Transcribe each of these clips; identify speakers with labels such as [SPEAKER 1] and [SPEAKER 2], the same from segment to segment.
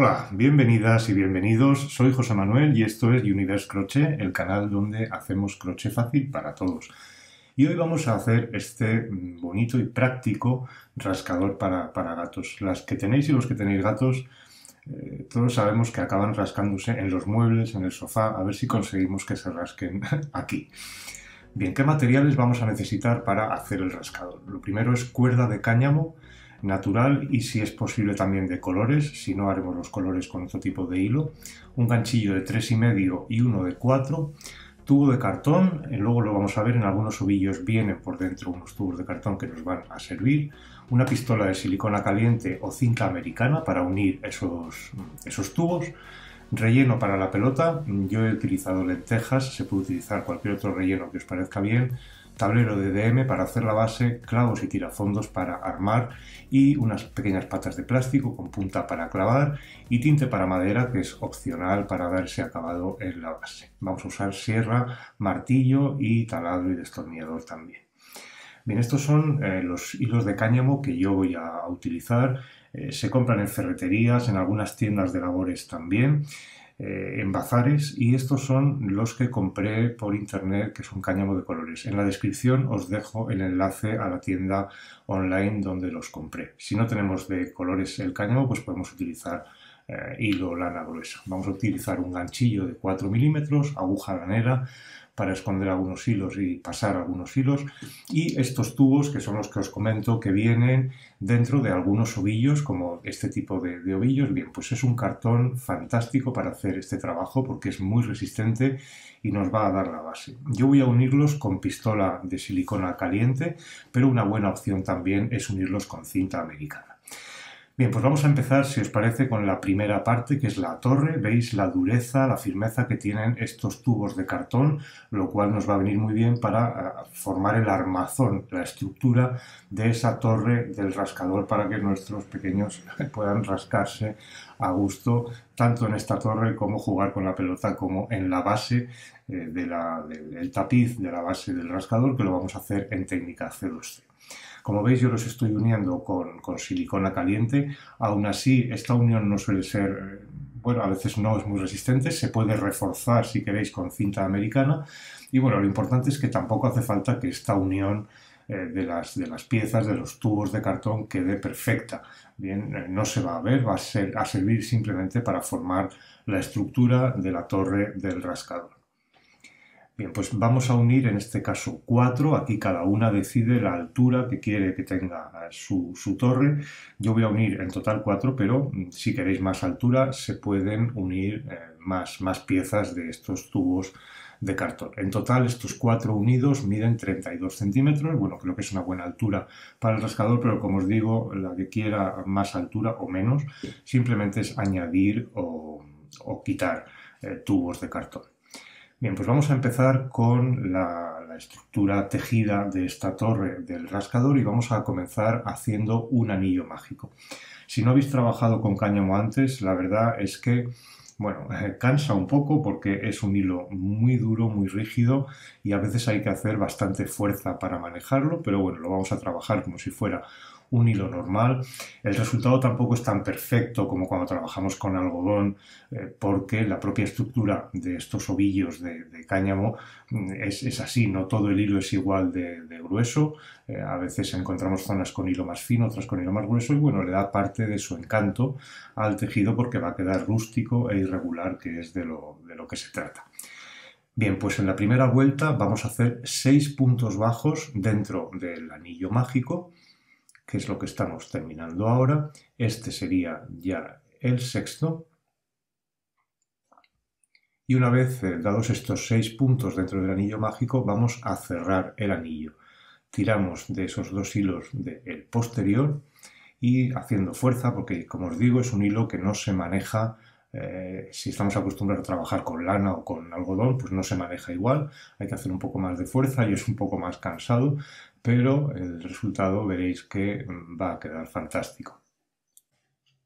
[SPEAKER 1] Hola, bienvenidas y bienvenidos. Soy José Manuel y esto es Universe Crochet, el canal donde hacemos crochet fácil para todos. Y hoy vamos a hacer este bonito y práctico rascador para gatos. Las que tenéis y los que tenéis gatos, todos sabemos que acaban rascándose en los muebles, en el sofá, a ver si conseguimos que se rasquen aquí. Bien, ¿qué materiales vamos a necesitar para hacer el rascador? Lo primero es cuerda de cáñamo natural y si es posible también de colores, si no haremos los colores con otro tipo de hilo, un ganchillo de 3,5 y uno de 4, tubo de cartón, luego lo vamos a ver, en algunos ovillos vienen por dentro unos tubos de cartón que nos van a servir, una pistola de silicona caliente o cinta americana para unir esos tubos, relleno para la pelota, yo he utilizado lentejas, se puede utilizar cualquier otro relleno que os parezca bien, tablero de DM para hacer la base, clavos y tirafondos para armar y unas pequeñas patas de plástico con punta para clavar y tinte para madera que es opcional para darse acabado en la base. Vamos a usar sierra, martillo y taladro y destornillador también. Bien, estos son los hilos de cáñamo que yo voy a utilizar. Se compran en ferreterías, en algunas tiendas de labores también, en bazares, y estos son los que compré por internet, que son cáñamo de colores. En la descripción os dejo el enlace a la tienda online donde los compré. Si no tenemos de colores el cáñamo, pues podemos utilizar hilo lana gruesa. Vamos a utilizar un ganchillo de 4 milímetros, aguja lanera para esconder algunos hilos y pasar algunos hilos, y estos tubos que son los que os comento que vienen dentro de algunos ovillos, como este tipo de ovillos. Bien, pues es un cartón fantástico para hacer este trabajo porque es muy resistente y nos va a dar la base. Yo voy a unirlos con pistola de silicona caliente, pero una buena opción también es unirlos con cinta americana. Bien, pues vamos a empezar, si os parece, con la primera parte, que es la torre. Veis la dureza, la firmeza que tienen estos tubos de cartón, lo cual nos va a venir muy bien para formar el armazón, la estructura de esa torre del rascador para que nuestros pequeños puedan rascarse a gusto, tanto en esta torre como jugar con la pelota, como en la base del tapiz de la base del rascador, que lo vamos a hacer en técnica C2C. Como veis, yo los estoy uniendo con silicona caliente. Aún así, esta unión no suele ser, bueno, a veces no es muy resistente. Se puede reforzar, si queréis, con cinta americana. Y bueno, lo importante es que tampoco hace falta que esta unión de las piezas, de los tubos de cartón, quede perfecta. Bien, no se va a ver, va a servir simplemente para formar la estructura de la torre del rascador. Bien, pues vamos a unir en este caso 4, aquí cada una decide la altura que quiere que tenga su torre. Yo voy a unir en total 4, pero si queréis más altura se pueden unir más piezas de estos tubos de cartón. En total estos 4 unidos miden 32 centímetros, bueno, creo que es una buena altura para el rascador, pero como os digo, la que quiera más altura o menos, simplemente es añadir o quitar tubos de cartón. Bien, pues vamos a empezar con la estructura tejida de esta torre del rascador y vamos a comenzar haciendo un anillo mágico. Si no habéis trabajado con cáñamo antes, la verdad es que, bueno, cansa un poco porque es un hilo muy duro, muy rígido y a veces hay que hacer bastante fuerza para manejarlo, pero bueno, lo vamos a trabajar como si fuera un hilo normal. El resultado tampoco es tan perfecto como cuando trabajamos con algodón, porque la propia estructura de estos ovillos de cáñamo es así, no todo el hilo es igual de grueso. A veces encontramos zonas con hilo más fino, otras con hilo más grueso, y bueno, le da parte de su encanto al tejido porque va a quedar rústico e irregular, que es de lo que se trata. Bien, pues en la primera vuelta vamos a hacer 6 puntos bajos dentro del anillo mágico, que es lo que estamos terminando ahora. Este sería ya el sexto. Y una vez dados estos 6 puntos dentro del anillo mágico, vamos a cerrar el anillo. Tiramos de esos 2 hilos del posterior y haciendo fuerza, porque como os digo, es un hilo que no se maneja. Si estamos acostumbrados a trabajar con lana o con algodón, pues no se maneja igual, hay que hacer un poco más de fuerza y es un poco más cansado, pero el resultado veréis que va a quedar fantástico.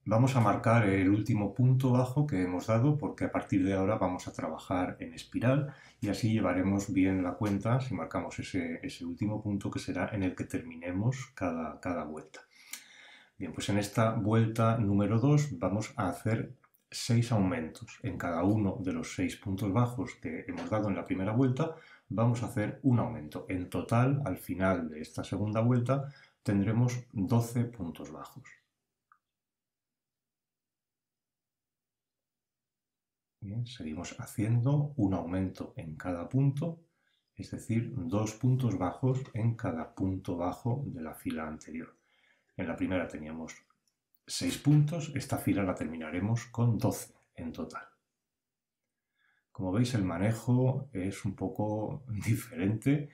[SPEAKER 1] Vamos a marcar el último punto bajo que hemos dado porque a partir de ahora vamos a trabajar en espiral y así llevaremos bien la cuenta si marcamos ese último punto, que será en el que terminemos cada vuelta. Bien, pues en esta vuelta número 2 vamos a hacer 6 aumentos en cada uno de los 6 puntos bajos que hemos dado en la primera vuelta, vamos a hacer un aumento. En total, al final de esta segunda vuelta, tendremos 12 puntos bajos. Bien, seguimos haciendo un aumento en cada punto, es decir, 2 puntos bajos en cada punto bajo de la fila anterior. En la primera teníamos 6 puntos, esta fila la terminaremos con 12 en total. Como veis, el manejo es un poco diferente.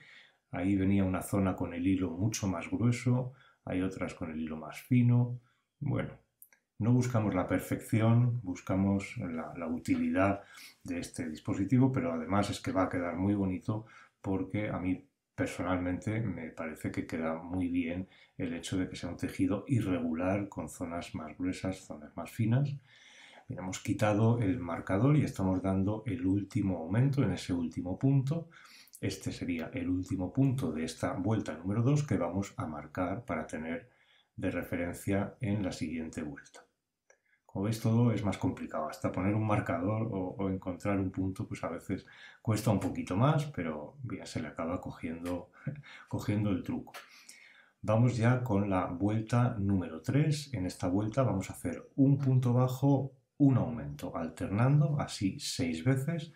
[SPEAKER 1] Ahí venía una zona con el hilo mucho más grueso, hay otras con el hilo más fino. Bueno, no buscamos la perfección, buscamos la utilidad de este dispositivo, pero además es que va a quedar muy bonito porque a mí personalmente me parece que queda muy bien el hecho de que sea un tejido irregular con zonas más gruesas, zonas más finas. Hemos quitado el marcador y estamos dando el último aumento en ese último punto. Este sería el último punto de esta vuelta número 2 que vamos a marcar para tener de referencia en la siguiente vuelta. Como veis, todo es más complicado. Hasta poner un marcador o encontrar un punto, pues a veces cuesta un poquito más, pero bien, se le acaba cogiendo el truco. Vamos ya con la vuelta número 3. En esta vuelta vamos a hacer un punto bajo, un aumento, alternando así 6 veces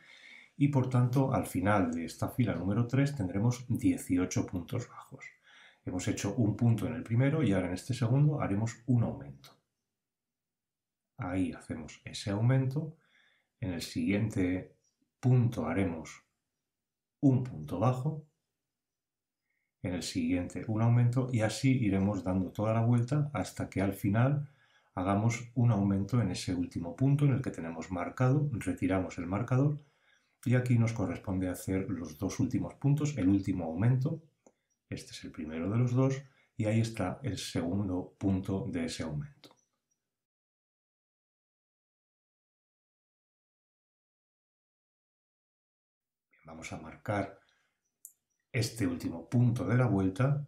[SPEAKER 1] y por tanto al final de esta fila número 3 tendremos 18 puntos bajos. Hemos hecho un punto en el primero y ahora en este segundo haremos un aumento. Ahí hacemos ese aumento. En el siguiente punto haremos un punto bajo. En el siguiente un aumento y así iremos dando toda la vuelta hasta que al final hagamos un aumento en ese último punto en el que tenemos marcado, retiramos el marcador y aquí nos corresponde hacer los dos últimos puntos, el último aumento, este es el primero de los dos y ahí está el segundo punto de ese aumento. Vamos a marcar este último punto de la vuelta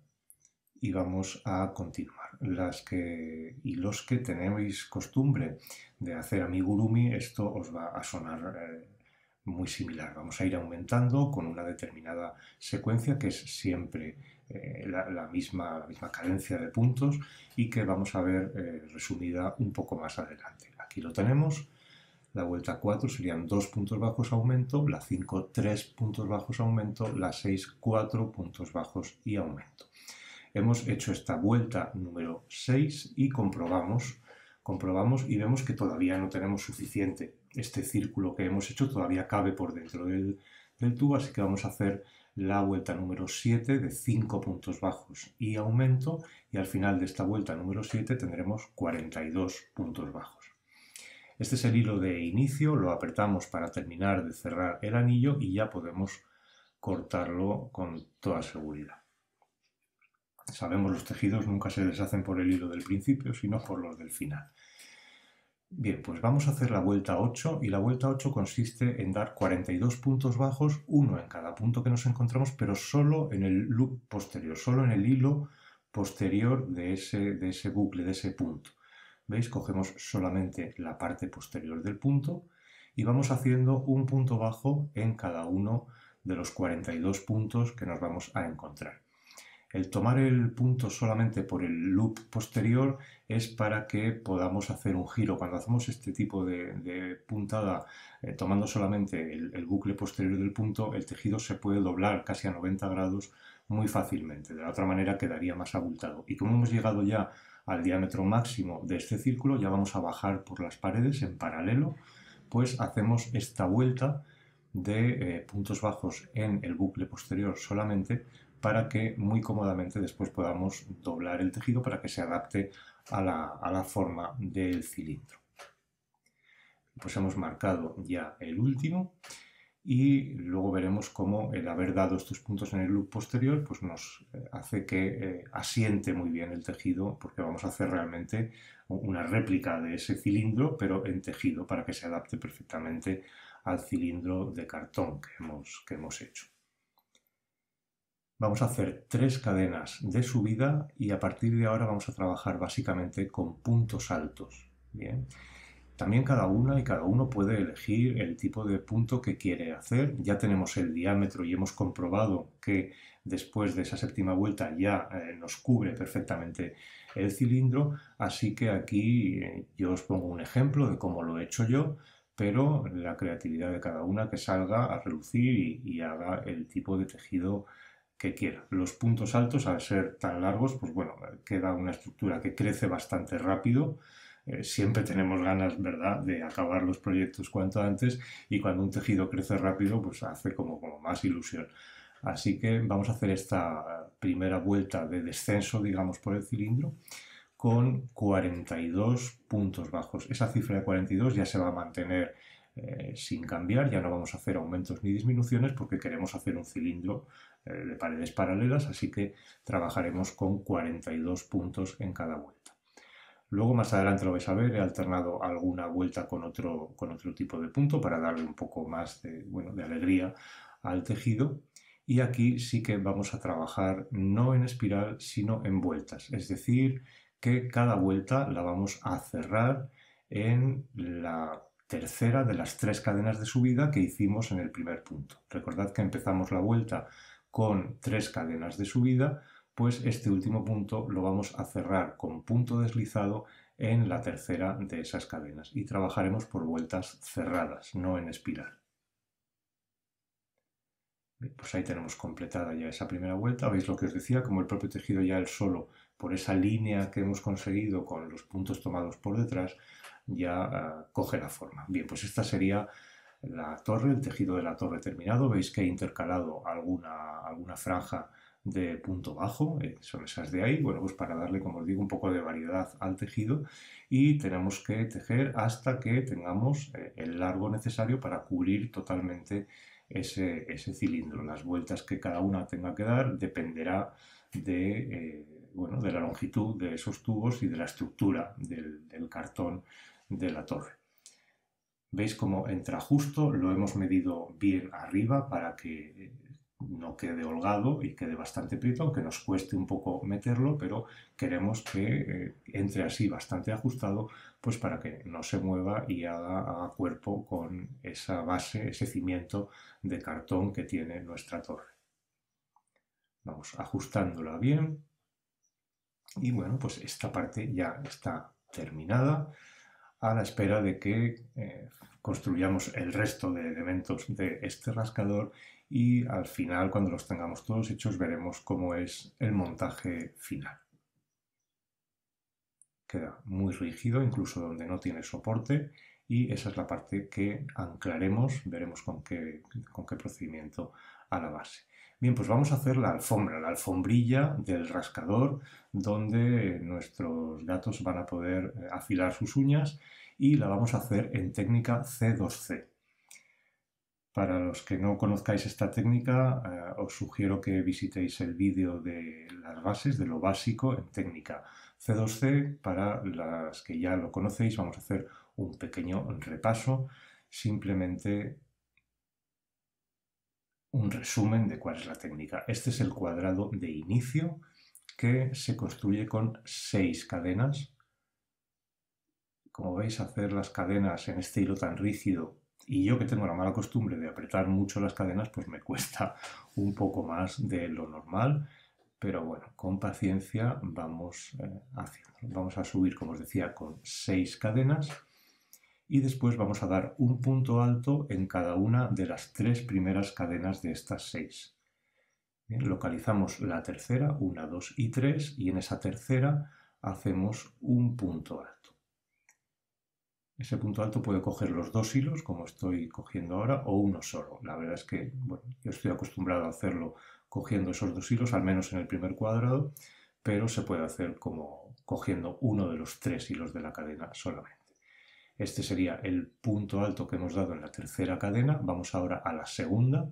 [SPEAKER 1] y vamos a continuar. Los que tenéis costumbre de hacer amigurumi, esto os va a sonar muy similar. Vamos a ir aumentando con una determinada secuencia que es siempre la misma cadencia de puntos y que vamos a ver resumida un poco más adelante. Aquí lo tenemos. La vuelta 4 serían 2 puntos bajos aumento, la 5 3 puntos bajos aumento, la 6 4 puntos bajos y aumento. Hemos hecho esta vuelta número 6 y comprobamos y vemos que todavía no tenemos suficiente. Este círculo que hemos hecho todavía cabe por dentro del tubo, así que vamos a hacer la vuelta número 7 de 5 puntos bajos y aumento y al final de esta vuelta número 7 tendremos 42 puntos bajos. Este es el hilo de inicio, lo apretamos para terminar de cerrar el anillo y ya podemos cortarlo con toda seguridad. Sabemos, los tejidos nunca se deshacen por el hilo del principio, sino por los del final. Bien, pues vamos a hacer la vuelta 8 y la vuelta 8 consiste en dar 42 puntos bajos, uno en cada punto que nos encontramos, pero solo en el loop posterior, solo en el hilo posterior de ese bucle, de ese punto. ¿Veis? Cogemos solamente la parte posterior del punto y vamos haciendo un punto bajo en cada uno de los 42 puntos que nos vamos a encontrar. El tomar el punto solamente por el loop posterior es para que podamos hacer un giro. Cuando hacemos este tipo de puntada tomando solamente el bucle posterior del punto, el tejido se puede doblar casi a 90 grados muy fácilmente. De la otra manera quedaría más abultado. Y como hemos llegado ya al diámetro máximo de este círculo, ya vamos a bajar por las paredes en paralelo, pues hacemos esta vuelta de puntos bajos en el bucle posterior solamente para que muy cómodamente después podamos doblar el tejido para que se adapte a la forma del cilindro. Pues hemos marcado ya el último y luego veremos cómo el haber dado estos puntos en el loop posterior pues nos hace que asiente muy bien el tejido, porque vamos a hacer realmente una réplica de ese cilindro pero en tejido para que se adapte perfectamente al cilindro de cartón que hemos hecho. Vamos a hacer 3 cadenas de subida y a partir de ahora vamos a trabajar básicamente con puntos altos. Bien. También cada una y cada uno puede elegir el tipo de punto que quiere hacer. Ya tenemos el diámetro y hemos comprobado que después de esa séptima vuelta ya nos cubre perfectamente el cilindro, así que aquí yo os pongo un ejemplo de cómo lo he hecho yo, pero la creatividad de cada una que salga a relucir y haga el tipo de tejido que quiera. Los puntos altos, al ser tan largos, pues bueno, queda una estructura que crece bastante rápido. Siempre tenemos ganas, ¿verdad?, de acabar los proyectos cuanto antes, y cuando un tejido crece rápido, pues hace como más ilusión. Así que vamos a hacer esta primera vuelta de descenso, digamos, por el cilindro con 42 puntos bajos. Esa cifra de 42 ya se va a mantener sin cambiar, ya no vamos a hacer aumentos ni disminuciones porque queremos hacer un cilindro de paredes paralelas, así que trabajaremos con 42 puntos en cada vuelta. Luego más adelante lo vais a ver, he alternado alguna vuelta con otro tipo de punto para darle un poco más de alegría al tejido. Y aquí sí que vamos a trabajar no en espiral, sino en vueltas. Es decir, que cada vuelta la vamos a cerrar en la tercera de las 3 cadenas de subida que hicimos en el primer punto. Recordad que empezamos la vuelta con 3 cadenas de subida, pues este último punto lo vamos a cerrar con punto deslizado en la tercera de esas cadenas y trabajaremos por vueltas cerradas, no en espiral. Bien, pues ahí tenemos completada ya esa primera vuelta. Veis lo que os decía, como el propio tejido ya él solo, por esa línea que hemos conseguido con los puntos tomados por detrás, ya coge la forma. Bien, pues esta sería la torre, el tejido de la torre terminado. Veis que he intercalado alguna franja de punto bajo, son esas de ahí, bueno, pues para darle, como os digo, un poco de variedad al tejido, y tenemos que tejer hasta que tengamos el largo necesario para cubrir totalmente ese cilindro. Las vueltas que cada una tenga que dar dependerá de la longitud de esos tubos y de la estructura del cartón de la torre. ¿Veis cómo entra justo? Lo hemos medido bien arriba para que no quede holgado y quede bastante prieto, aunque nos cueste un poco meterlo, pero queremos que entre así bastante ajustado, pues para que no se mueva y haga cuerpo con esa base, ese cimiento de cartón que tiene nuestra torre. Vamos ajustándola bien y bueno, pues esta parte ya está terminada, a la espera de que construyamos el resto de elementos de este rascador, y al final, cuando los tengamos todos hechos, veremos cómo es el montaje final. Queda muy rígido, incluso donde no tiene soporte, y esa es la parte que anclaremos, veremos con qué procedimiento, a la base. Bien, pues vamos a hacer la alfombra, la alfombrilla del rascador, donde nuestros gatos van a poder afilar sus uñas, y la vamos a hacer en técnica C2C. Para los que no conozcáis esta técnica, os sugiero que visitéis el vídeo de las bases, de lo básico en técnica C2C. Para las que ya lo conocéis, vamos a hacer un pequeño repaso, simplemente un resumen de cuál es la técnica. Este es el cuadrado de inicio, que se construye con 6 cadenas. Como veis, hacer las cadenas en este hilo tan rígido, y yo que tengo la mala costumbre de apretar mucho las cadenas, pues me cuesta un poco más de lo normal, pero bueno, con paciencia vamos haciendo. Vamos a subir, como os decía, con 6 cadenas, y después vamos a dar un punto alto en cada una de las 3 primeras cadenas de estas 6. Bien, localizamos la tercera, 1, 2 y 3, y en esa tercera hacemos un punto alto. Ese punto alto puede coger los 2 hilos, como estoy cogiendo ahora, o uno solo. La verdad es que, bueno, yo estoy acostumbrado a hacerlo cogiendo esos 2 hilos, al menos en el primer cuadrado, pero se puede hacer como cogiendo uno de los 3 hilos de la cadena solamente. Este sería el punto alto que hemos dado en la tercera cadena. Vamos ahora a la segunda.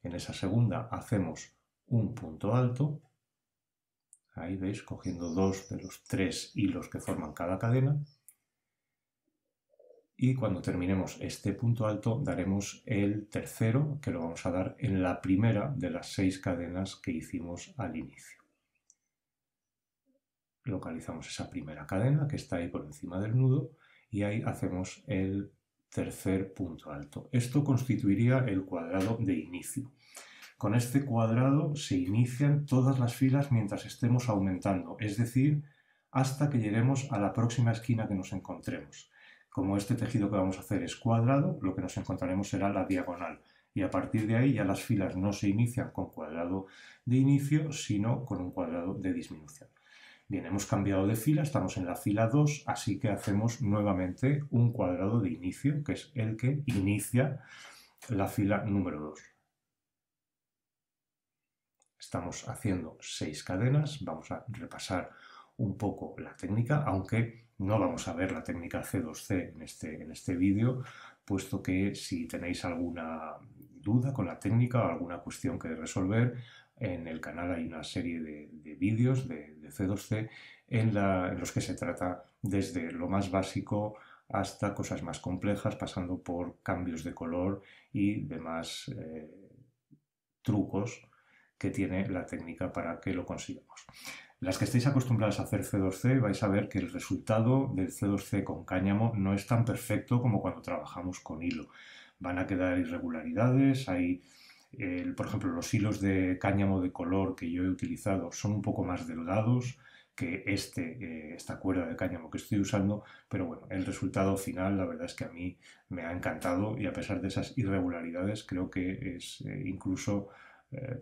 [SPEAKER 1] En esa segunda hacemos un punto alto. Ahí veis, cogiendo 2 de los 3 hilos que forman cada cadena. Y cuando terminemos este punto alto, daremos el tercero, que lo vamos a dar en la primera de las 6 cadenas que hicimos al inicio. Localizamos esa primera cadena que está ahí por encima del nudo, y ahí hacemos el tercer punto alto. Esto constituiría el cuadrado de inicio. Con este cuadrado se inician todas las filas mientras estemos aumentando, es decir, hasta que lleguemos a la próxima esquina que nos encontremos. Como este tejido que vamos a hacer es cuadrado, lo que nos encontraremos será la diagonal. Y a partir de ahí ya las filas no se inician con cuadrado de inicio, sino con un cuadrado de disminución. Bien, hemos cambiado de fila, estamos en la fila 2, así que hacemos nuevamente un cuadrado de inicio, que es el que inicia la fila número 2. Estamos haciendo 6 cadenas, vamos a repasar un poco la técnica, aunque no vamos a ver la técnica C2C en este vídeo, puesto que si tenéis alguna duda con la técnica o alguna cuestión que resolver, en el canal hay una serie de vídeos de C2C en los que se trata desde lo más básico hasta cosas más complejas, pasando por cambios de color y demás trucos que tiene la técnica para que lo consigamos. Las que estéis acostumbradas a hacer C2C vais a ver que el resultado del C2C con cáñamo no es tan perfecto como cuando trabajamos con hilo. Van a quedar irregularidades, por ejemplo, los hilos de cáñamo de color que yo he utilizado son un poco más delgados que esta cuerda de cáñamo que estoy usando, pero bueno, el resultado final la verdad es que a mí me ha encantado y a pesar de esas irregularidades creo que es incluso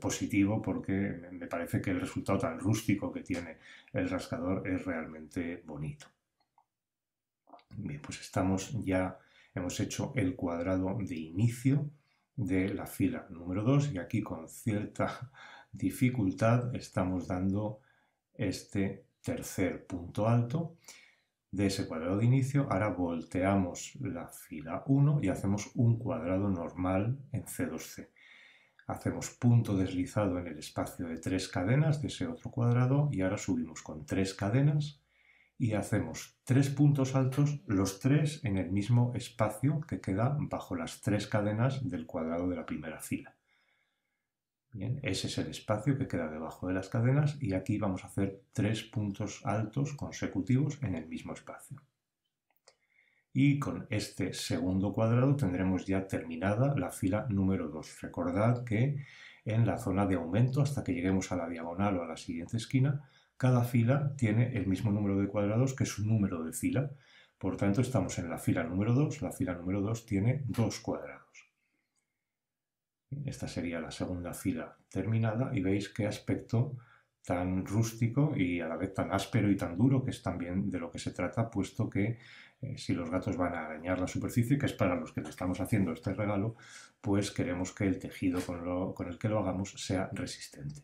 [SPEAKER 1] positivo porque me parece que el resultado tan rústico que tiene el rascador es realmente bonito. Bien, pues hemos hecho el cuadrado de inicio de la fila número 2 y aquí con cierta dificultad estamos dando este tercer punto alto de ese cuadrado de inicio. Ahora volteamos la fila 1 y hacemos un cuadrado normal en C2C. Hacemos punto deslizado en el espacio de 3 cadenas de ese otro cuadrado y ahora subimos con 3 cadenas y hacemos 3 puntos altos, los 3 en el mismo espacio que queda bajo las 3 cadenas del cuadrado de la primera fila. Bien, ese es el espacio que queda debajo de las cadenas y aquí vamos a hacer 3 puntos altos consecutivos en el mismo espacio. Y con este segundo cuadrado tendremos ya terminada la fila número 2. Recordad que en la zona de aumento, hasta que lleguemos a la diagonal o a la siguiente esquina, cada fila tiene el mismo número de cuadrados que su número de fila. Por tanto, estamos en la fila número 2. La fila número 2 tiene 2 cuadrados. Esta sería la segunda fila terminada y veis qué aspecto tan rústico y a la vez tan áspero y tan duro, que es también de lo que se trata, puesto que si los gatos van a arañar la superficie, que es para los que le estamos haciendo este regalo, pues queremos que el tejido con el que lo hagamos sea resistente.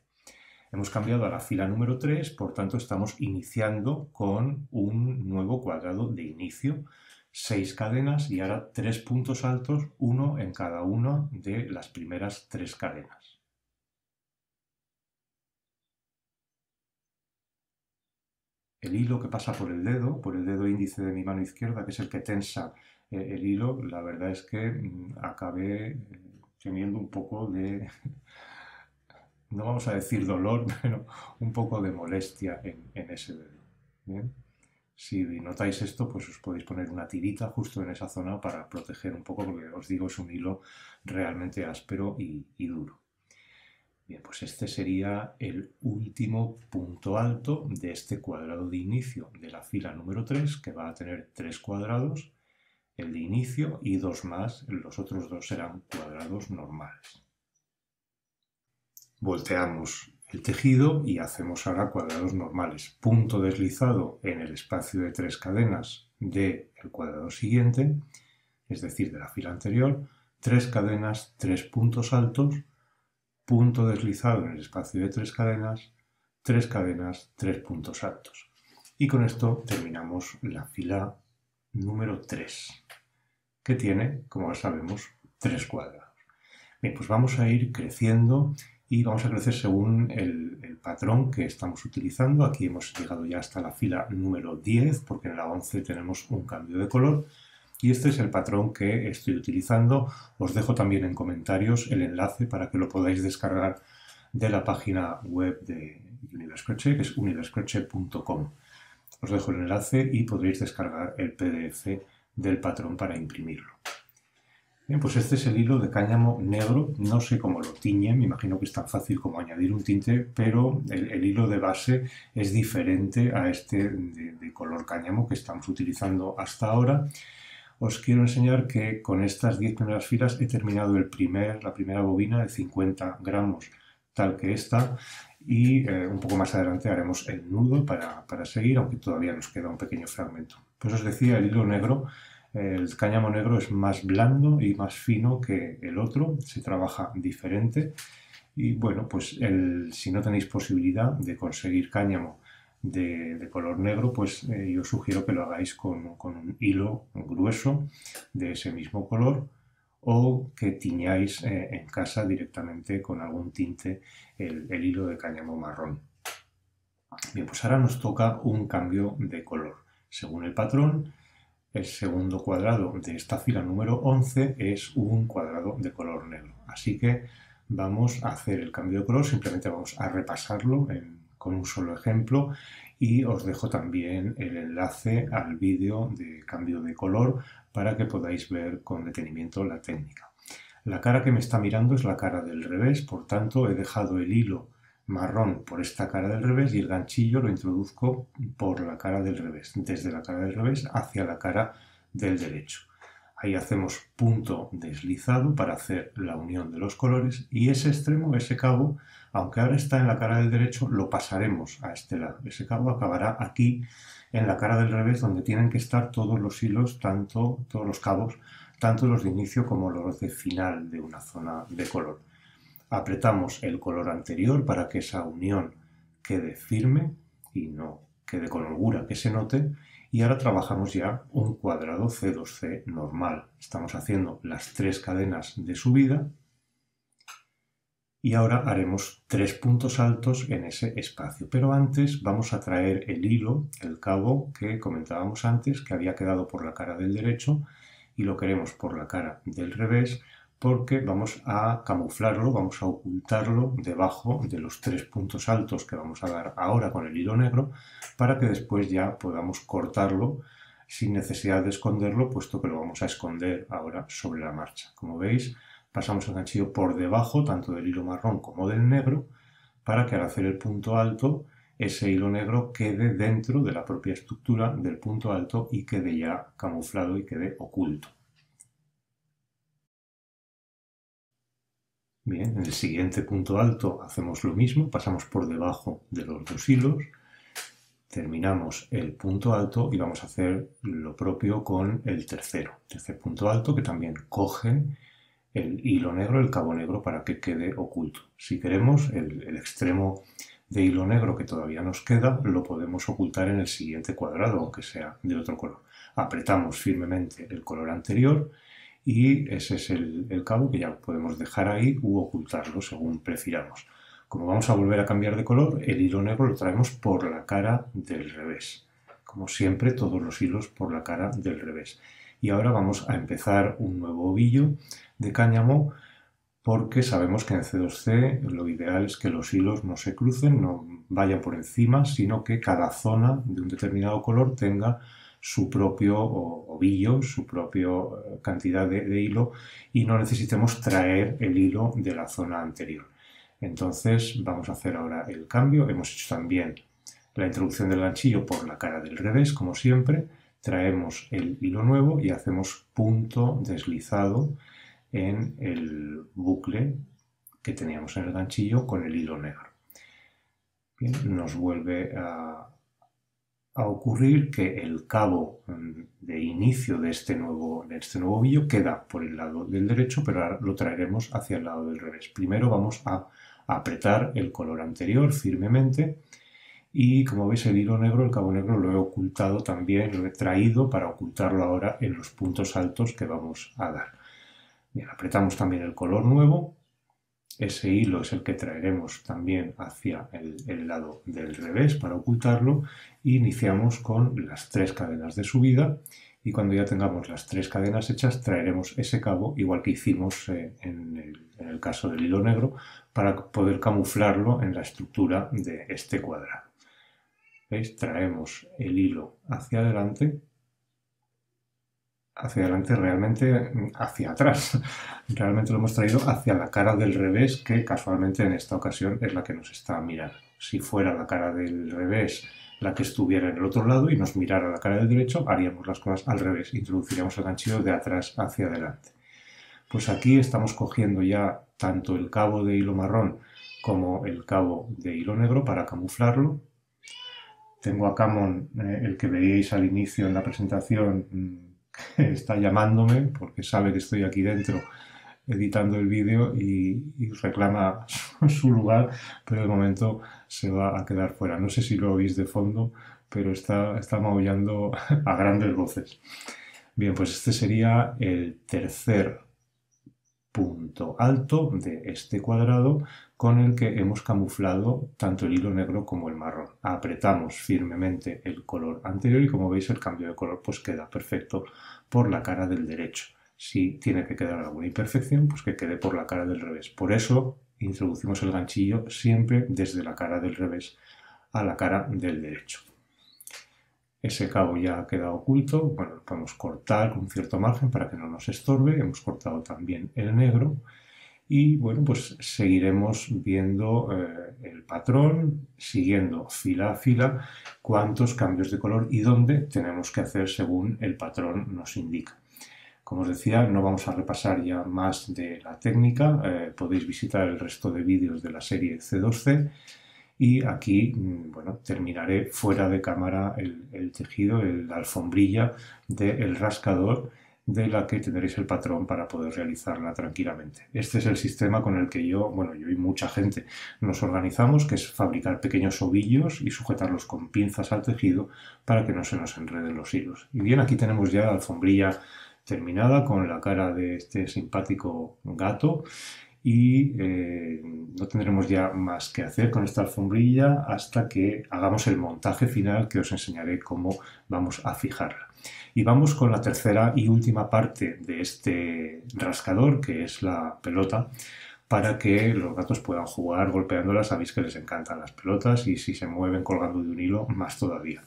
[SPEAKER 1] Hemos cambiado a la fila número 3, por tanto estamos iniciando con un nuevo cuadrado de inicio, 6 cadenas y ahora 3 puntos altos, uno en cada una de las primeras 3 cadenas. El hilo que pasa por el dedo índice de mi mano izquierda, que es el que tensa el hilo, la verdad es que acabé teniendo un poco de, no vamos a decir dolor, pero un poco de molestia en ese dedo. ¿Bien? Si notáis esto, pues os podéis poner una tirita justo en esa zona para proteger un poco, porque os digo, es un hilo realmente áspero y duro. Bien, pues este sería el último punto alto de este cuadrado de inicio de la fila número 3, que va a tener 3 cuadrados, el de inicio y 2 más, los otros 2 serán cuadrados normales. Volteamos el tejido y hacemos ahora cuadrados normales. Punto deslizado en el espacio de 3 cadenas del cuadrado siguiente, es decir, de la fila anterior, 3 cadenas, 3 puntos altos, punto deslizado en el espacio de 3 cadenas, 3 cadenas, 3 puntos altos. Y con esto terminamos la fila número 3, que tiene, como sabemos, 3 cuadrados. Bien, pues vamos a ir creciendo y vamos a crecer según el patrón que estamos utilizando. Aquí hemos llegado ya hasta la fila número 10, porque en la 11 tenemos un cambio de color. Y este es el patrón que estoy utilizando. Os dejo también en comentarios el enlace para que lo podáis descargar de la página web de Universe Crochet, que es universecrochet.com. Os dejo el enlace y podréis descargar el PDF del patrón para imprimirlo. Bien, pues este es el hilo de cáñamo negro. No sé cómo lo tiñen, me imagino que es tan fácil como añadir un tinte, pero el hilo de base es diferente a este de color cáñamo que estamos utilizando hasta ahora. Os quiero enseñar que con estas 10 primeras filas he terminado la primera bobina de 50 gramos, tal que esta, y un poco más adelante haremos el nudo para seguir, aunque todavía nos queda un pequeño fragmento. Pues os decía, el hilo negro, el cáñamo negro es más blando y más fino que el otro, se trabaja diferente y bueno, pues si no tenéis posibilidad de conseguir cáñamo de color negro, pues yo os sugiero que lo hagáis con un hilo grueso de ese mismo color o que tiñáis en casa directamente con algún tinte el hilo de cáñamo marrón. Bien, pues ahora nos toca un cambio de color. Según el patrón, el segundo cuadrado de esta fila número 11 es un cuadrado de color negro. Así que vamos a hacer el cambio de color, simplemente vamos a repasarlo con un solo ejemplo y os dejo también el enlace al vídeo de cambio de color para que podáis ver con detenimiento la técnica. La cara que me está mirando es la cara del revés, por tanto he dejado el hilo marrón por esta cara del revés y el ganchillo lo introduzco por la cara del revés, desde la cara del revés hacia la cara del derecho. Ahí hacemos punto deslizado para hacer la unión de los colores y ese extremo, ese cabo, aunque ahora está en la cara del derecho, lo pasaremos a este lado. Ese cabo acabará aquí en la cara del revés donde tienen que estar todos los hilos, todos los cabos, tanto los de inicio como los de final de una zona de color. Apretamos el color anterior para que esa unión quede firme y no quede con holgura, que se note. Y ahora trabajamos ya un cuadrado C2C normal. Estamos haciendo las 3 cadenas de subida y ahora haremos 3 puntos altos en ese espacio. Pero antes vamos a traer el hilo, el cabo que comentábamos antes, que había quedado por la cara del derecho y lo queremos por la cara del revés, porque vamos a camuflarlo, vamos a ocultarlo debajo de los 3 puntos altos que vamos a dar ahora con el hilo negro, para que después ya podamos cortarlo sin necesidad de esconderlo, puesto que lo vamos a esconder ahora sobre la marcha. Como veis, pasamos el ganchillo por debajo tanto del hilo marrón como del negro, para que al hacer el punto alto ese hilo negro quede dentro de la propia estructura del punto alto y quede ya camuflado y quede oculto. Bien, en el siguiente punto alto hacemos lo mismo, pasamos por debajo de los 2 hilos, terminamos el punto alto y vamos a hacer lo propio con el tercer punto alto, que también coge el hilo negro, el cabo negro, para que quede oculto. Si queremos, el extremo de hilo negro que todavía nos queda lo podemos ocultar en el siguiente cuadrado, aunque sea de otro color. Apretamos firmemente el color anterior y ese es el cabo que ya podemos dejar ahí u ocultarlo según prefiramos. Como vamos a volver a cambiar de color, el hilo negro lo traemos por la cara del revés. Como siempre, todos los hilos por la cara del revés. Y ahora vamos a empezar un nuevo ovillo de cáñamo, porque sabemos que en C2C lo ideal es que los hilos no se crucen, no vayan por encima, sino que cada zona de un determinado color tenga su propio ovillo, su propia cantidad de hilo y no necesitemos traer el hilo de la zona anterior. Entonces vamos a hacer ahora el cambio. Hemos hecho también la introducción del ganchillo por la cara del revés, como siempre. Traemos el hilo nuevo y hacemos punto deslizado en el bucle que teníamos en el ganchillo con el hilo negro. Bien, nos vuelve a ocurrir que el cabo de inicio de este nuevo ovillo queda por el lado del derecho, pero ahora lo traeremos hacia el lado del revés. Primero vamos a apretar el color anterior firmemente y, como veis, el hilo negro, el cabo negro, lo he ocultado también, lo he traído para ocultarlo ahora en los puntos altos que vamos a dar. Bien, apretamos también el color nuevo. Ese hilo es el que traeremos también hacia el lado del revés para ocultarlo e iniciamos con las 3 cadenas de subida y cuando ya tengamos las 3 cadenas hechas traeremos ese cabo igual que hicimos en el caso del hilo negro para poder camuflarlo en la estructura de este cuadrado. ¿Veis? Traemos el hilo hacia adelante realmente hacia atrás. Realmente lo hemos traído hacia la cara del revés, que casualmente en esta ocasión es la que nos está mirando. Si fuera la cara del revés la que estuviera en el otro lado y nos mirara la cara del derecho, haríamos las cosas al revés, introduciríamos el ganchillo de atrás hacia adelante. Pues aquí estamos cogiendo ya tanto el cabo de hilo marrón como el cabo de hilo negro para camuflarlo. Tengo a Camon, el que veíais al inicio en la presentación, está llamándome porque sabe que estoy aquí dentro editando el vídeo y reclama su lugar, pero de momento se va a quedar fuera. No sé si lo oís de fondo, pero está maullando a grandes voces. Bien, pues este sería el tercer punto alto de este cuadrado con el que hemos camuflado tanto el hilo negro como el marrón. Apretamos firmemente el color anterior y como veis el cambio de color pues queda perfecto por la cara del derecho. Si tiene que quedar alguna imperfección, pues que quede por la cara del revés. Por eso introducimos el ganchillo siempre desde la cara del revés a la cara del derecho. Ese cabo ya ha quedado oculto, bueno, lo podemos cortar con cierto margen para que no nos estorbe. Hemos cortado también el negro y bueno, pues seguiremos viendo el patrón, siguiendo fila a fila cuántos cambios de color y dónde tenemos que hacer según el patrón nos indica. Como os decía, no vamos a repasar ya más de la técnica, podéis visitar el resto de vídeos de la serie C2C. Y aquí, bueno, terminaré fuera de cámara el tejido, la alfombrilla del rascador de la que tendréis el patrón para poder realizarla tranquilamente. Este es el sistema con el que yo y mucha gente nos organizamos, que es fabricar pequeños ovillos y sujetarlos con pinzas al tejido para que no se nos enreden los hilos. Y bien, aquí tenemos ya la alfombrilla terminada con la cara de este simpático gato. Y no tendremos ya más que hacer con esta alfombrilla hasta que hagamos el montaje final, que os enseñaré cómo vamos a fijarla. Y vamos con la tercera y última parte de este rascador, que es la pelota, para que los gatos puedan jugar golpeándolas. Sabéis que les encantan las pelotas y si se mueven colgando de un hilo, más todavía.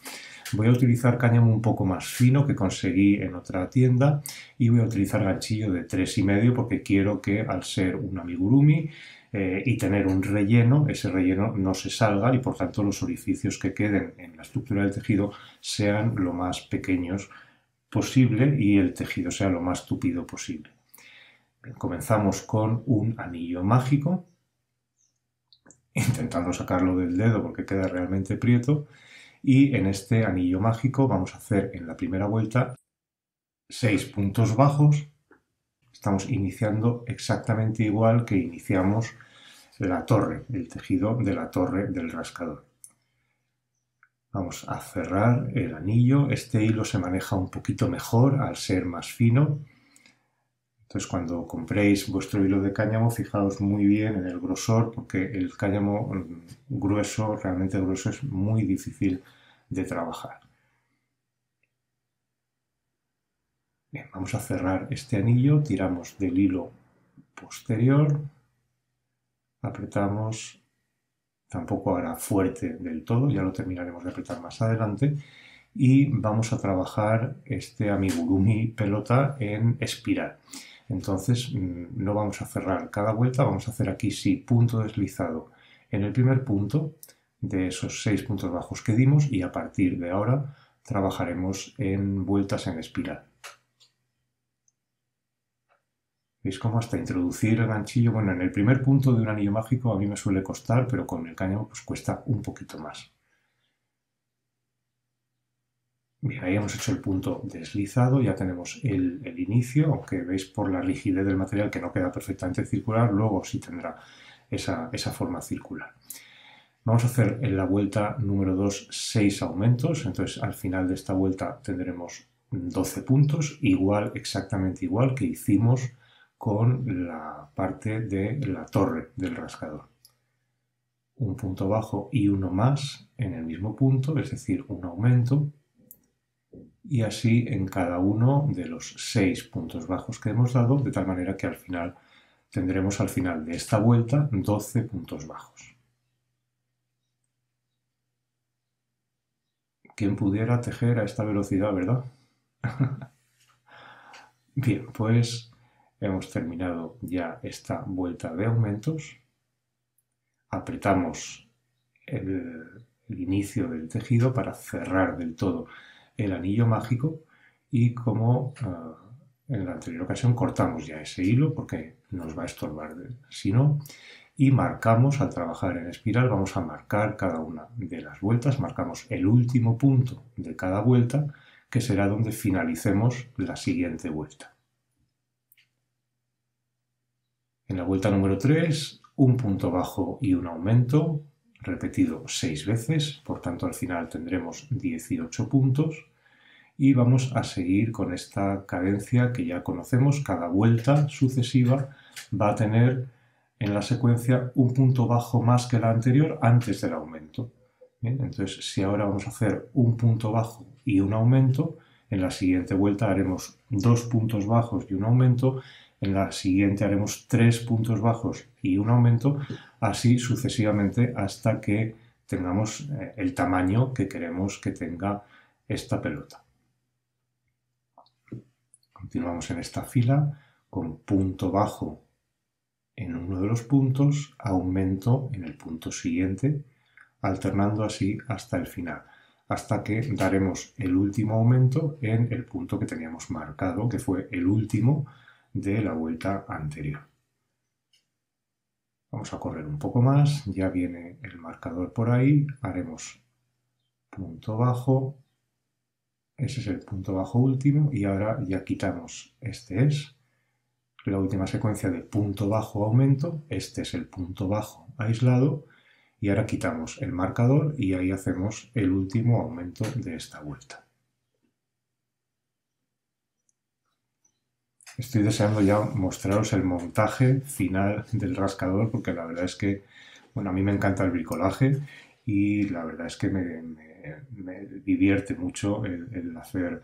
[SPEAKER 1] Voy a utilizar cáñamo un poco más fino que conseguí en otra tienda y voy a utilizar ganchillo de 3,5 porque quiero que al ser un amigurumi y tener un relleno, ese relleno no se salga y por tanto los orificios que queden en la estructura del tejido sean lo más pequeños posible y el tejido sea lo más tupido posible. Bien, comenzamos con un anillo mágico, intentando sacarlo del dedo porque queda realmente prieto. Y en este anillo mágico vamos a hacer en la primera vuelta 6 puntos bajos. Estamos iniciando exactamente igual que iniciamos la torre, el tejido de la torre del rascador. Vamos a cerrar el anillo. Este hilo se maneja un poquito mejor al ser más fino. Entonces cuando compréis vuestro hilo de cáñamo, fijaos muy bien en el grosor, porque el cáñamo grueso, realmente grueso, es muy difícil de trabajar. Bien, vamos a cerrar este anillo, tiramos del hilo posterior, apretamos, tampoco ahora fuerte del todo, ya lo terminaremos de apretar más adelante, y vamos a trabajar este amigurumi pelota en espiral. Entonces no vamos a cerrar cada vuelta, vamos a hacer aquí sí punto deslizado en el primer punto de esos 6 puntos bajos que dimos y a partir de ahora trabajaremos en vueltas en espiral. ¿Veis cómo hasta introducir el ganchillo? Bueno, en el primer punto de un anillo mágico a mí me suele costar, pero con el cáñamo pues cuesta un poquito más. Bien, ahí hemos hecho el punto deslizado, ya tenemos el inicio, aunque veis por la rigidez del material que no queda perfectamente circular, luego sí tendrá esa forma circular. Vamos a hacer en la vuelta número 2 6 aumentos, entonces al final de esta vuelta tendremos 12 puntos, exactamente igual que hicimos con la parte de la torre del rascador. Un punto bajo y uno más en el mismo punto, es decir, un aumento, y así en cada uno de los 6 puntos bajos que hemos dado, de tal manera que al final tendremos al final de esta vuelta 12 puntos bajos. ¿Quién pudiera tejer a esta velocidad, verdad? Bien, pues hemos terminado ya esta vuelta de aumentos. Apretamos el inicio del tejido para cerrar del todo el anillo mágico y como en la anterior ocasión cortamos ya ese hilo porque nos va a estorbar si no, y marcamos, al trabajar en espiral vamos a marcar cada una de las vueltas, marcamos el último punto de cada vuelta que será donde finalicemos la siguiente vuelta. En la vuelta número 3, un punto bajo y un aumento, repetido 6 veces, por tanto al final tendremos 18 puntos y vamos a seguir con esta cadencia que ya conocemos. Cada vuelta sucesiva va a tener en la secuencia un punto bajo más que la anterior antes del aumento. Bien, entonces, si ahora vamos a hacer un punto bajo y un aumento, en la siguiente vuelta haremos 2 puntos bajos y un aumento, en la siguiente haremos 3 puntos bajos y un aumento, así sucesivamente hasta que tengamos el tamaño que queremos que tenga esta pelota. Continuamos en esta fila con punto bajo en uno de los puntos, aumento en el punto siguiente, alternando así hasta el final, hasta que daremos el último aumento en el punto que teníamos marcado, que fue el último de la vuelta anterior. Vamos a correr un poco más, ya viene el marcador por ahí, haremos punto bajo, ese es el punto bajo último y ahora ya quitamos, este es la última secuencia de punto bajo aumento, este es el punto bajo aislado y ahora quitamos el marcador y ahí hacemos el último aumento de esta vuelta. Estoy deseando ya mostraros el montaje final del rascador porque la verdad es que, bueno, a mí me encanta el bricolaje y la verdad es que me divierte mucho el hacer